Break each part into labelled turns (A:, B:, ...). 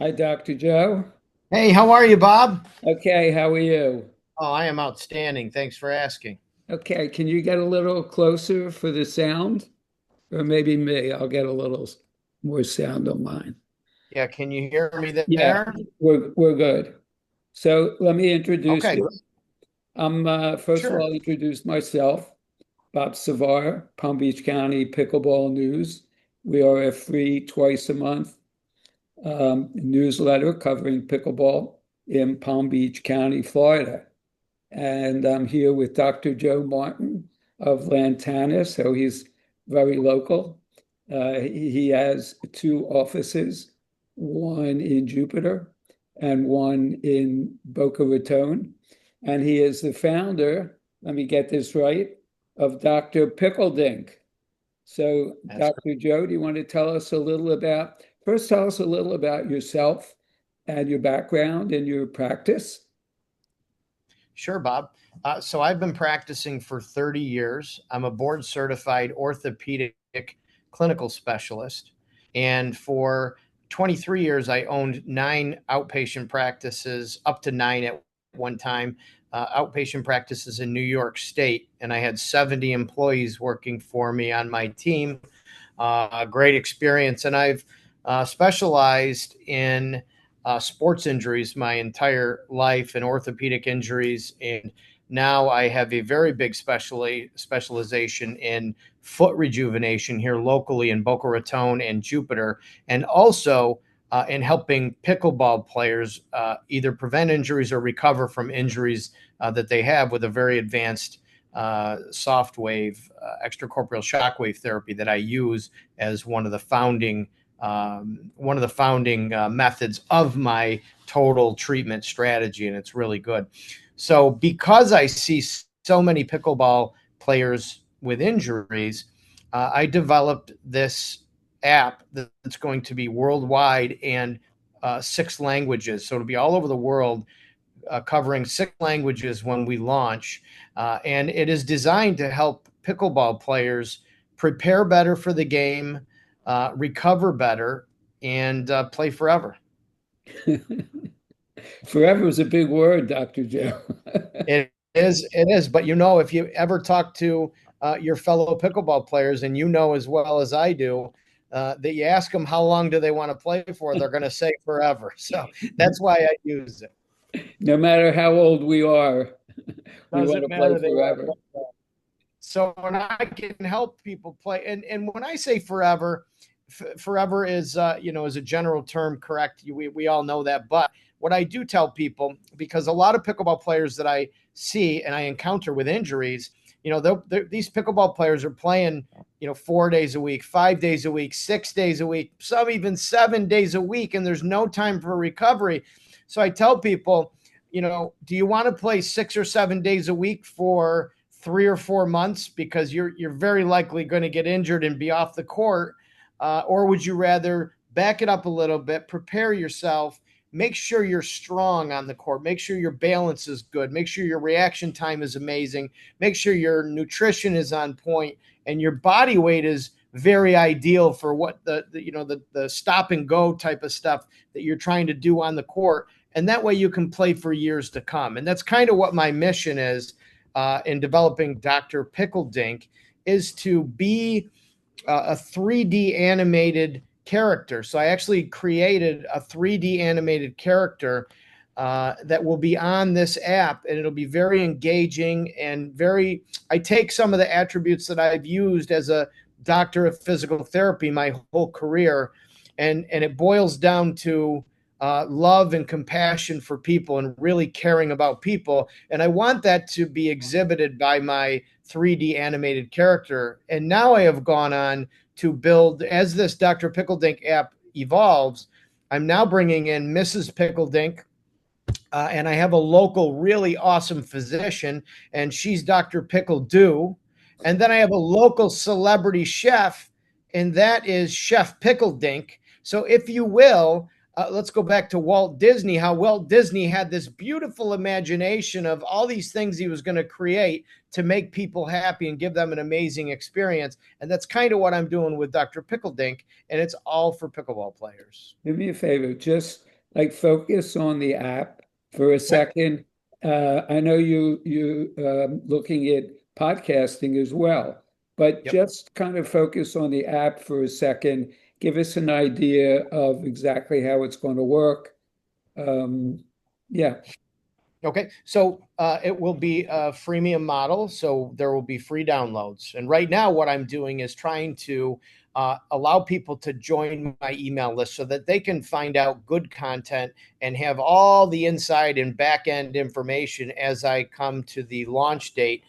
A: Hi, Dr. Joe.
B: Hey, how are you, Bob?
A: Okay, how are you?
B: Oh, I am outstanding. Thanks for asking.
A: Okay, can you get a little closer for the sound? Or maybe me, I'll get a little more sound on mine.
B: Yeah, can you hear me
A: Yeah,
B: there?
A: we're good. So let me introduce
B: Okay,
A: you. I'm first of
B: sure.
A: all introduce myself, Bob Savar, Palm Beach County Pickleball News. We are a free twice a month newsletter covering pickleball in Palm Beach County, Florida. And I'm here with Dr. Joe Martin of Lantana, so he's very local. He has two offices, one in Jupiter and one in Boca Raton. And he is the founder, let me get this right, of Dr. Pickledink. So,
B: That's
A: Dr. Joe, do you want to tell us a little about, first tell us a little about yourself and your background and your practice?
B: sure, Bob. So I've been practicing for 30 years. I'm a board certified orthopedic clinical specialist. And for 23 years, I owned 9 outpatient practices, up to 9 at one time, outpatient practices in New York State. And I had 70 employees working for me on my team. A great experience. And I've specialized in sports injuries my entire life and orthopedic injuries. And now I have a very big specialization in foot rejuvenation here locally in Boca Raton and Jupiter, and also in helping pickleball players either prevent injuries or recover from injuries that they have with a very advanced soft wave, extracorporeal shockwave therapy that I use as one of the founding methods of my total treatment strategy, and it's really good. So, because I see so many pickleball players with injuries, I developed this app that's going to be worldwide and 6 languages. So it'll be all over the world, covering 6 languages when we launch. And it is designed to help pickleball players prepare better for the game, recover better, and play forever.
A: Forever is a big word, Dr. Joe.
B: It is. But if you ever talk to your fellow pickleball players, and as well as I do, that you ask them how long do they want to play for, they're going to say forever. So that's why I use it.
A: No matter how old we are, we want
B: Doesn't
A: to play
B: matter. They want to
A: forever.
B: play. So when I can help people play, and when I say forever, forever is is a general term, correct? We all know that, but what I do tell people, because a lot of pickleball players that I see and I encounter with injuries, these pickleball players are playing 4 days a week, 5 days a week, 6 days a week, some even 7 days a week, and there's no time for recovery. So I tell people, do you want to play 6 or 7 days a week for 3 or 4 months because you're very likely going to get injured and be off the court, or would you rather back it up a little bit, prepare yourself, make sure you're strong on the court, make sure your balance is good, make sure your reaction time is amazing, make sure your nutrition is on point, and your body weight is very ideal for what the stop and go type of stuff that you're trying to do on the court, and that way you can play for years to come. And that's kind of what my mission is in developing Dr. Pickledink, is to be a 3D animated character. So I actually created a 3D animated character that will be on this app, and it'll be very engaging and very. I take some of the attributes that I've used as a doctor of physical therapy my whole career, and it boils down to love and compassion for people and really caring about people. And I want that to be exhibited by my 3D animated character. And now I have gone on to build, as this Dr. Pickledink app evolves, I'm now bringing in Mrs. Pickledink. And I have a local, really awesome physician, and she's Dr. Pickle Dew. And then I have a local celebrity chef, and that is Chef Pickledink. So, if you will, let's go back to Walt Disney, how Walt Disney had this beautiful imagination of all these things he was going to create to make people happy and give them an amazing experience. And that's kind of what I'm doing with Dr. Pickledink, and it's all for pickleball players.
A: Do me a favor, just like focus on the app for a
B: Okay.
A: second. I know you looking at podcasting as well, but
B: Yep.
A: just kind of focus on the app for a second. Give us an idea of exactly how it's going to work. Um, yeah.
B: Okay, so it will be a freemium model, so there will be free downloads. And right now, what I'm doing is trying to allow people to join my email list so that they can find out good content and have all the inside and back end information as I come to the launch date,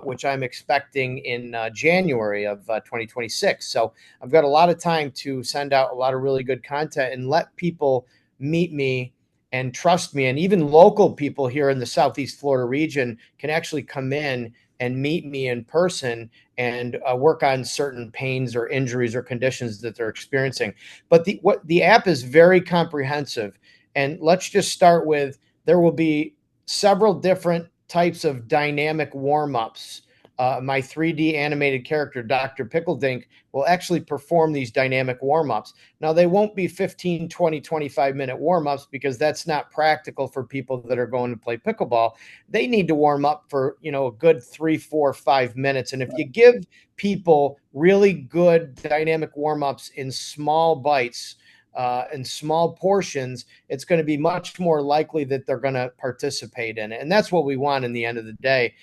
B: which I'm expecting in January of 2026. So I've got a lot of time to send out a lot of really good content and let people meet me and trust me. And even local people here in the Southeast Florida region can actually come in and meet me in person and work on certain pains or injuries or conditions that they're experiencing. But the app is very comprehensive. And let's just start with, there will be several different types of dynamic warm-ups. My 3D animated character, Dr. Pickledink, will actually perform these dynamic warm-ups. Now, they won't be 15, 20, 25-minute warm-ups because that's not practical for people that are going to play pickleball. They need to warm up for, a good 3, 4, 5 minutes. And if you give people really good dynamic warm-ups in small bites, in small portions, it's going to be much more likely that they're going to participate in it. And that's what we want in the end of the day.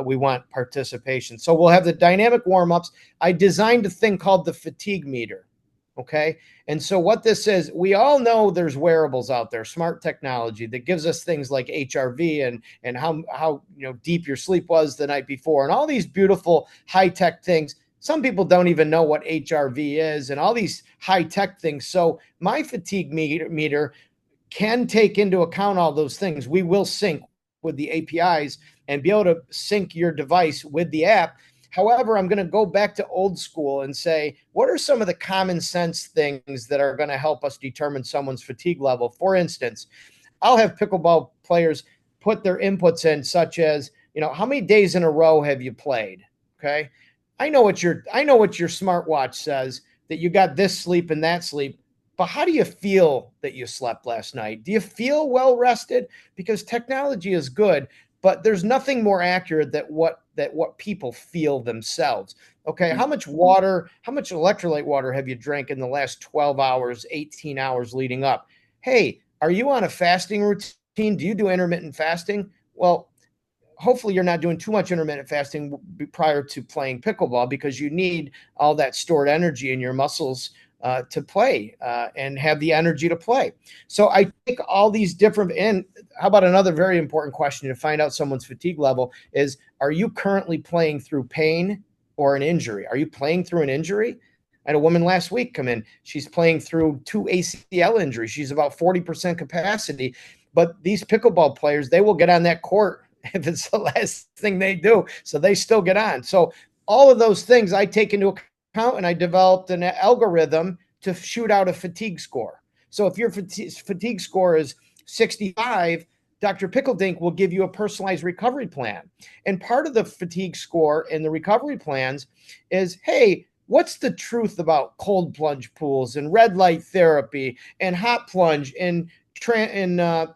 B: We want participation. So we'll have the dynamic warm-ups. I designed a thing called the fatigue meter. Okay. And so what this is, we all know there's wearables out there, smart technology that gives us things like HRV and how deep your sleep was the night before and all these beautiful high-tech things. Some people don't even know what HRV is and all these high-tech things. So my fatigue meter can take into account all those things. We will sync with the APIs and be able to sync your device with the app. However, I'm going to go back to old school and say, what are some of the common sense things that are going to help us determine someone's fatigue level? For instance, I'll have pickleball players put their inputs in, such as, how many days in a row have you played? Okay. I know what your smartwatch says, that you got this sleep and that sleep, but how do you feel that you slept last night? Do you feel well rested? Because technology is good, but there's nothing more accurate than what people feel themselves. Okay, how much water, how much electrolyte water have you drank in the last 12 hours, 18 hours leading up? Hey, are you on a fasting routine? Do you do intermittent fasting? Well, hopefully you're not doing too much intermittent fasting prior to playing pickleball, because you need all that stored energy in your muscles to play and have the energy to play. So I take all these different, and how about another very important question to find out someone's fatigue level is, are you currently playing through pain or an injury? Are you playing through an injury? I had a woman last week come in. She's playing through 2 ACL injuries. She's about 40% capacity. But these pickleball players, they will get on that court if it's the last thing they do. So they still get on. So all of those things I take into account, and I developed an algorithm to shoot out a fatigue score. So if your fatigue score is 65, Dr. Pickledink will give you a personalized recovery plan. And part of the fatigue score and the recovery plans is, hey, what's the truth about cold plunge pools and red light therapy and hot plunge and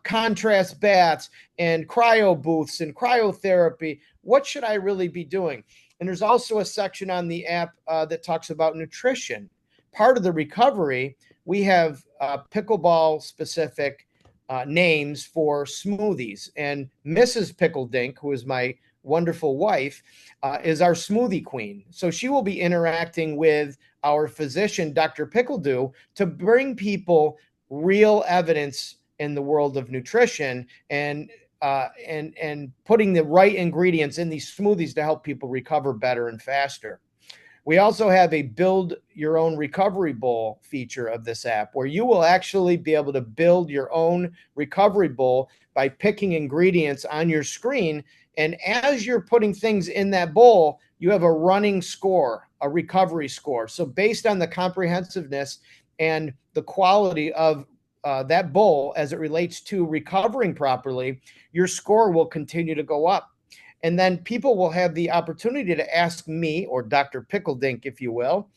B: contrast baths and cryo booths and cryotherapy? What should I really be doing? And there's also a section on the app that talks about nutrition. Part of the recovery, we have pickleball specific names for smoothies. And Mrs. Pickledink, who is my wonderful wife, is our smoothie queen. So she will be interacting with our physician, Dr. Pickledew, to bring people real evidence in the world of nutrition and putting the right ingredients in these smoothies to help people recover better and faster. We also have a build your own recovery bowl feature of this app, where you will actually be able to build your own recovery bowl by picking ingredients on your screen. And as you're putting things in that bowl, you have a running score, a recovery score. So based on the comprehensiveness and the quality of that bowl as it relates to recovering properly, your score will continue to go up. And then people will have the opportunity to ask me, or Dr. Pickledink, if you will,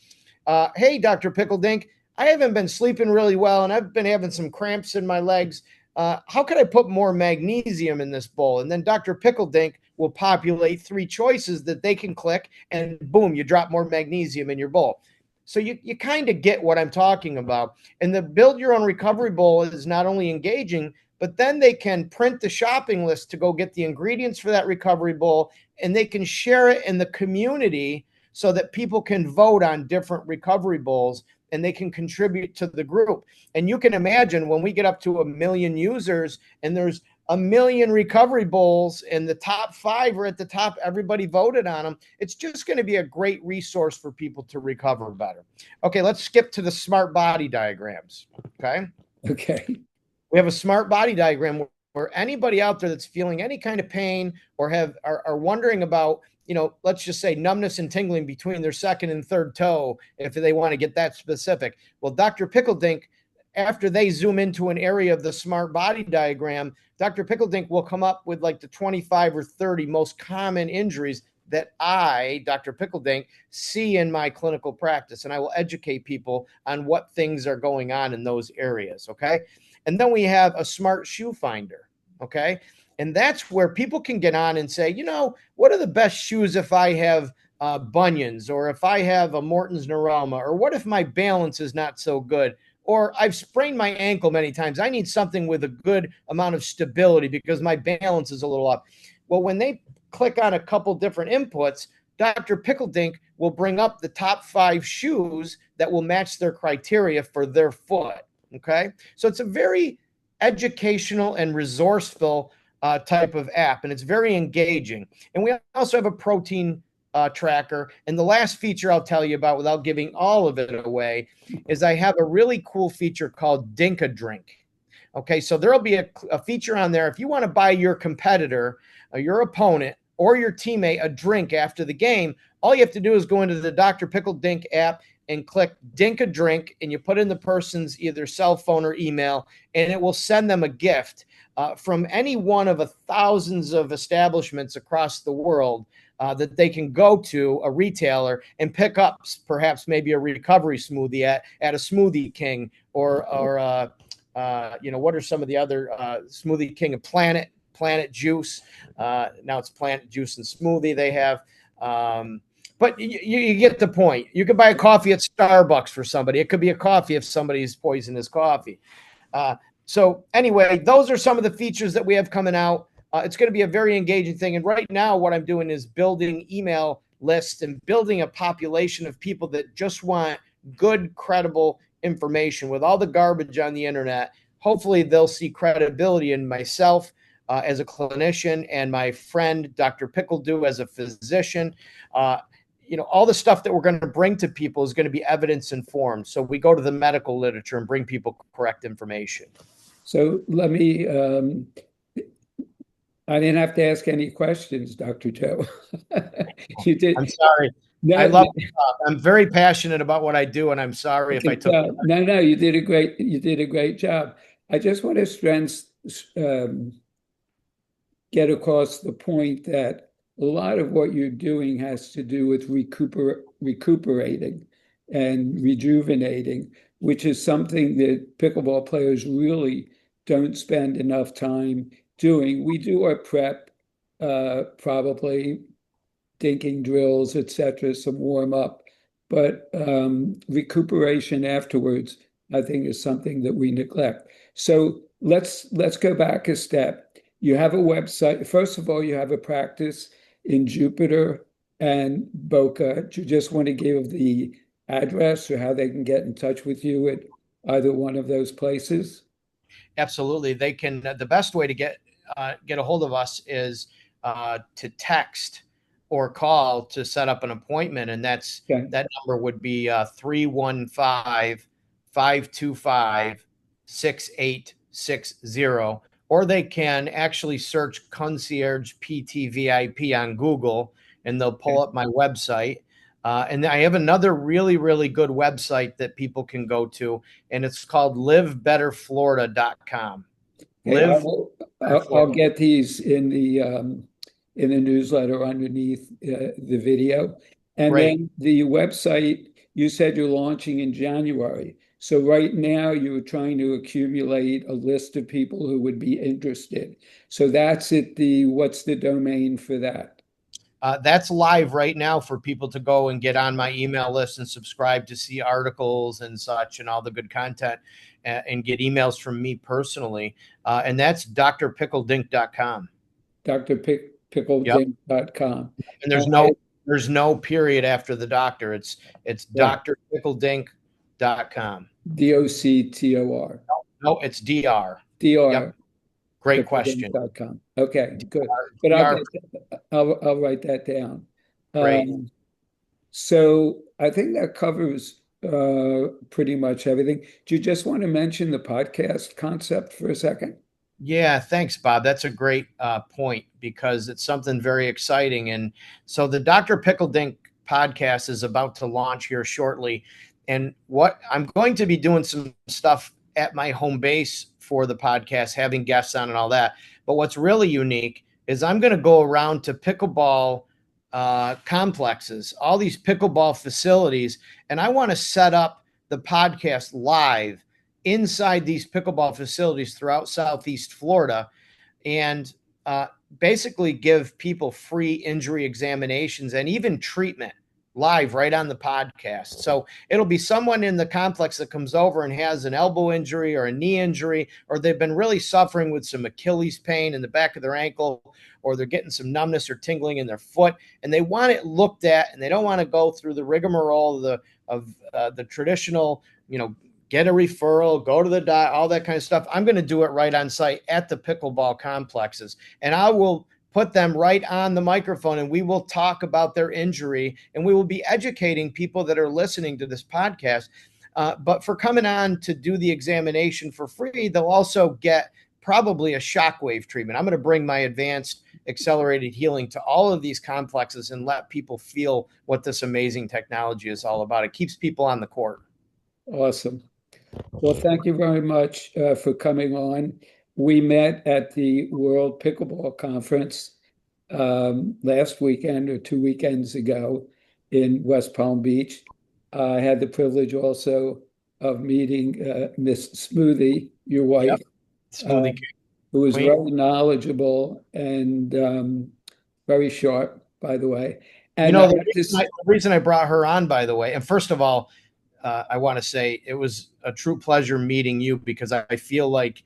B: hey, Dr. Pickledink, I haven't been sleeping really well and I've been having some cramps in my legs. How could I put more magnesium in this bowl? And then Dr. Pickledink will populate 3 choices that they can click, and boom, you drop more magnesium in your bowl. So you kind of get what I'm talking about. And the Build Your Own Recovery Bowl is not only engaging, but then they can print the shopping list to go get the ingredients for that recovery bowl, and they can share it in the community so that people can vote on different recovery bowls and they can contribute to the group. And you can imagine when we get up to 1 million users and there's 1 million recovery bowls and the top 5 are at the top, everybody voted on them. It's just going to be a great resource for people to recover better. Okay, let's skip to the smart body diagrams. Okay.
A: Okay.
B: We have a smart body diagram where anybody out there that's feeling any kind of pain or are wondering about, let's just say numbness and tingling between their second and third toe, if they want to get that specific. Well, Dr. Pickledink, after they zoom into an area of the smart body diagram, Dr. Pickledink will come up with like the 25 or 30 most common injuries that I, Dr. Pickledink, see in my clinical practice. And I will educate people on what things are going on in those areas. Okay. And then we have a smart shoe finder. Okay. And that's where people can get on and say, what are the best shoes if I have bunions, or if I have a Morton's neuroma, or what if my balance is not so good, or I've sprained my ankle many times. I need something with a good amount of stability because my balance is a little off. Well, when they click on a couple different inputs, Dr. Pickledink will bring up the top 5 shoes that will match their criteria for their foot. Okay. So it's a very educational and resourceful type of app, and it's very engaging. And we also have a protein tracker. And the last feature I'll tell you about, without giving all of it away, is I have a really cool feature called Drink. Okay, so there'll be a feature on there. If you want to buy your competitor, your opponent, or your teammate a drink after the game, all you have to do is go into the Dr. Pickledink app and click Drink, and you put in the person's either cell phone or email, and it will send them a gift from any one of thousands of establishments across the world that they can go to, a retailer, and pick up perhaps maybe a recovery smoothie at a Smoothie King, or what are some of the other Smoothie King, of Planet Juice. Now it's Planet Juice and Smoothie they have. But you get the point. You can buy a coffee at Starbucks for somebody. It could be a coffee if somebody's poisonous coffee. So anyway, those are some of the features that we have coming out. It's going to be a very engaging thing. And right now, what I'm doing is building email lists and building a population of people that just want good, credible information. With all the garbage on the internet, hopefully they'll see credibility in myself as a clinician, and my friend, Dr. Pickledew, as a physician. All the stuff that we're going to bring to people is going to be evidence informed. So we go to the medical literature and bring people correct information.
A: So let me, I didn't have to ask any questions, Dr. Joe. You did.
B: I'm sorry.
A: No,
B: I love to talk. I'm very passionate about what I do, and I'm sorry if I took.
A: No, you did a great job. I just want to stress, get across the point that a lot of what you're doing has to do with recuperating and rejuvenating, which is something that pickleball players really don't spend enough time doing. We do our prep, probably dinking drills, etc., some warm up, but recuperation afterwards, I think, is something that we neglect. So let's go back a step. You have a website. First of all, you have a practice in Jupiter and Boca. Do you just want to give the address or how they can get in touch with you at either one of those places?
B: Absolutely. They can. The best way to get a hold of us is to text or call to set up an appointment. And that number would be 315-525-6860. Or they can actually search Concierge PT VIP on Google, and they'll pull up my website. And I have another really, really good website that people can go to, and it's called livebetterflorida.com.
A: Okay,
B: Live Better
A: I'll
B: Florida.
A: get these in the newsletter underneath the video. And
B: Great.
A: then the website, you said you're launching in January. So right now you're trying to accumulate a list of people who would be interested. So that's at what's the domain for that?
B: That's live right now for people to go and get on my email list and subscribe to see articles and such and all the good content, and get emails from me personally. And that's drpickledink.com. Yep.
A: drpickledinkcom.
B: And
A: And I,
B: there's no period after the doctor. It's
A: right,
B: drpickledink.com.
A: DOCTOR,
B: No, it's DR. Yep.
A: DR.
B: Great question.
A: Pickledink.com. Okay, good. But
B: DR.
A: I'll write that down.
B: Great.
A: So I think that covers pretty much everything. Do you just want to mention the podcast concept for a second?
B: Yeah, thanks, Bob. That's a great point because it's something very exciting. And so the Dr. Pickledink podcast is about to launch here shortly. And what I'm going to be doing some stuff at my home base for the podcast, having guests on and all that. But what's really unique is I'm going to go around to pickleball complexes, all these pickleball facilities, and I want to set up the podcast live inside these pickleball facilities throughout Southeast Florida, and basically give people free injury examinations and even treatment live right on the podcast. So it'll be someone in the complex that comes over and has an elbow injury or a knee injury, or they've been really suffering with some Achilles pain in the back of their ankle, or they're getting some numbness or tingling in their foot, and they want it looked at, and they don't want to go through the rigmarole of the traditional, get a referral, go to the doc, all that kind of stuff. I'm going to do it right on site at the pickleball complexes. And I will put them right on the microphone, and we will talk about their injury, and we will be educating people that are listening to this podcast. But for coming on to do the examination for free, they'll also get probably a shockwave treatment. I'm going to bring my advanced accelerated healing to all of these complexes and let people feel what this amazing technology is all about. It keeps people on the court.
A: Awesome. Well, thank you very much for coming on. We met at the World Pickleball Conference last weekend or 2 weekends ago in West Palm Beach. I had the privilege also of meeting Miss Smoothie, your wife,
B: Yep. Smoothie
A: who was
B: Queen.
A: very knowledgeable and very sharp, by the way. And
B: The reason I brought her on, by the way, and first of all, I want to say it was a true pleasure meeting you, because I feel like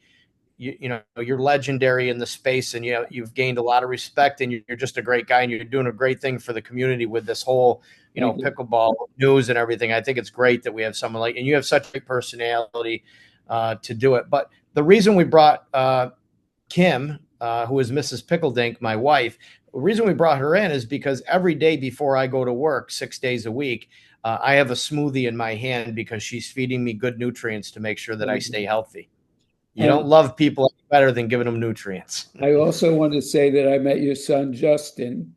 B: you're legendary in the space, and you've gained a lot of respect, and you're just a great guy, and you're doing a great thing for the community with this whole pickleball news and everything. I think it's great that we have someone like, and you have such a personality to do it. But the reason we brought Kim, who is Mrs. Pickledink, my wife, the reason we brought her in is because every day before I go to work, 6 days a week, I have a smoothie in my hand because she's feeding me good nutrients to make sure that I stay healthy. You don't love people better than giving them nutrients.
A: I also want to say that I met your son, Justin,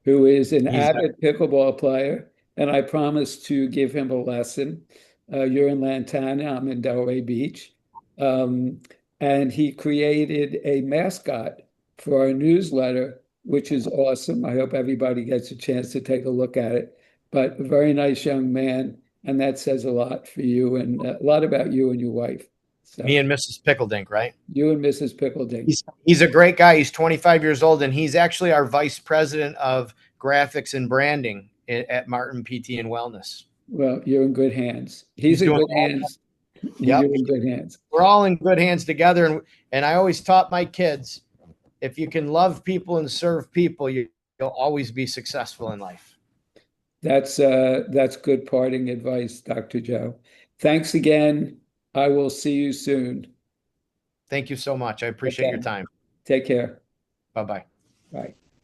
A: who is an avid pickleball player, and I promised to give him a lesson. You're in Lantana, I'm in Delray Beach. And he created a mascot for our newsletter, which is awesome. I hope everybody gets a chance to take a look at it. But a very nice young man, and that says a lot for you and a lot about you and your wife. So,
B: me and Mrs. Pickledink, right?
A: You and Mrs. Pickledink.
B: He's a great guy. He's 25 years old, and he's actually our vice president of graphics and branding at Martin PT and Wellness.
A: Well, you're in good hands. He's in good hands.
B: Yep.
A: You're in good hands.
B: We're all in good hands together. And I always taught my kids, if you can love people and serve people, you'll always be successful in life.
A: That's good parting advice, Dr. Joe. Thanks again. I will see you soon.
B: Thank you so much. I appreciate your time.
A: Take care.
B: Bye-bye.
A: Bye.